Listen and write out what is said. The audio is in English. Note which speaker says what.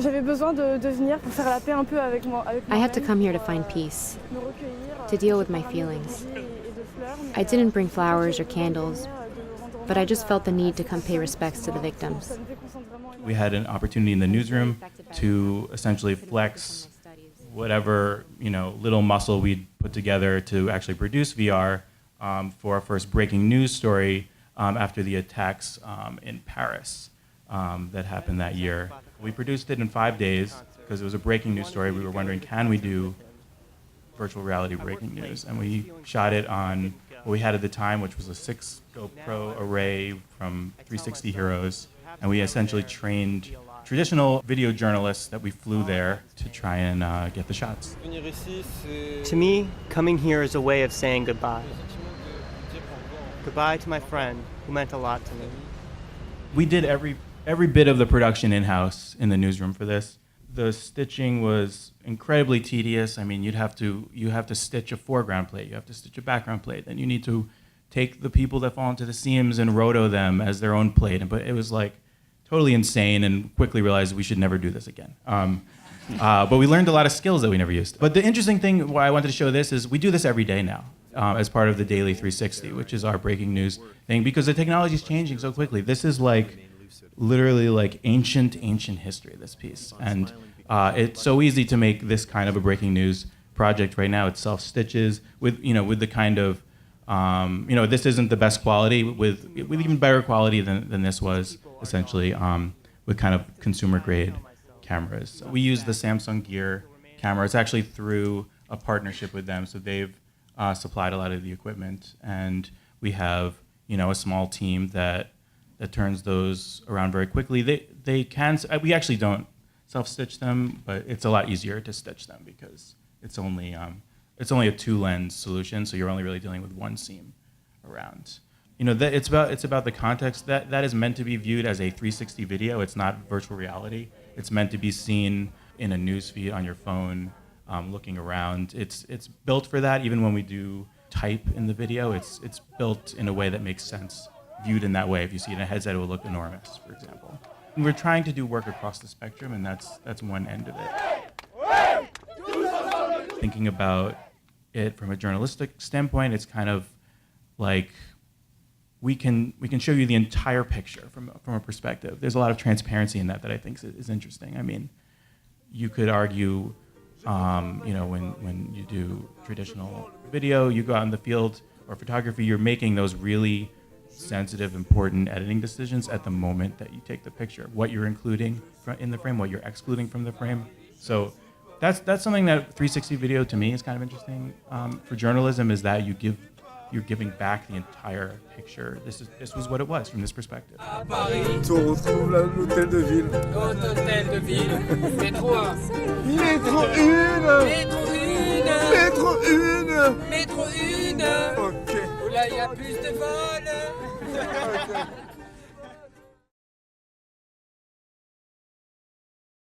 Speaker 1: J'avais besoin de venir pour faire la paix un peu avec moi.
Speaker 2: I had to come here to find peace, to deal with my feelings. I didn't bring flowers or candles, but I just felt the need to come pay respects to the victims.
Speaker 3: We had an opportunity in the newsroom to essentially flex whatever little muscle we'd put together to actually produce VR for our first breaking news story after the attacks in Paris that happened that year. We produced it in 5 days because it was a breaking news story. We were wondering, can we do virtual reality breaking news? And we shot it on what we had at the time, which was a 6 GoPro array from 360 Heroes. And we essentially trained traditional video journalists that we flew there to try and get the shots.
Speaker 4: To me, coming here is a way of saying goodbye. Goodbye to my friend, who meant a lot to me.
Speaker 3: We did every bit of the production in-house in the newsroom for this. The stitching was incredibly tedious. I mean, you have to stitch a foreground plate, you have to stitch a background plate, then you need to take the people that fall into the seams and roto them as their own plate. But it was like totally insane, and quickly realized we should never do this again. But we learned a lot of skills that we never used. But the interesting thing why I wanted to show this is we do this every day now as part of the Daily 360, which is our breaking news thing, because the technology is changing so quickly. This is like literally like ancient history, this piece. And it's so easy to make this kind of a breaking news project right now. It self-stitches with the kind of, this isn't the best quality, with even better quality than this was, essentially, with kind of consumer-grade cameras. We use the Samsung Gear camera. It's actually through a partnership with them, so they've supplied a lot of the equipment, and we have a small team that turns those around very quickly. They can. We actually don't self-stitch them, but it's a lot easier to stitch them because it's only a 2-lens solution, so you're only really dealing with one seam around. It's about the context. That is meant to be viewed as a 360 video. It's not virtual reality. It's meant to be seen in a news feed on your phone, looking around. It's built for that. Even when we do type in the video, it's built in a way that makes sense. Viewed in that way, if you see it in a headset, it will look enormous, for example. And we're trying to do work across the spectrum, and that's one end of it. Thinking about it from a journalistic standpoint, it's kind of like we can show you the entire picture from a perspective. There's a lot of transparency in that I think is interesting. I mean, you could argue, when you do traditional video, you go out in the field, or photography, you're making those really sensitive, important editing decisions at the moment that you take the picture. What you're including in the frame, what you're excluding from the frame. So that's something that 360 video to me is kind of interesting for journalism, is that you're giving back the entire picture. This was what it was from this perspective.
Speaker 5: On retrouve l'hôtel de ville.
Speaker 6: Hôtel de ville, métro 1.
Speaker 5: Métro 1.
Speaker 6: Métro 1.
Speaker 5: Métro 1.
Speaker 6: Métro 1.
Speaker 5: Ok.
Speaker 6: Où là, il y a plus de vols.
Speaker 5: Ok.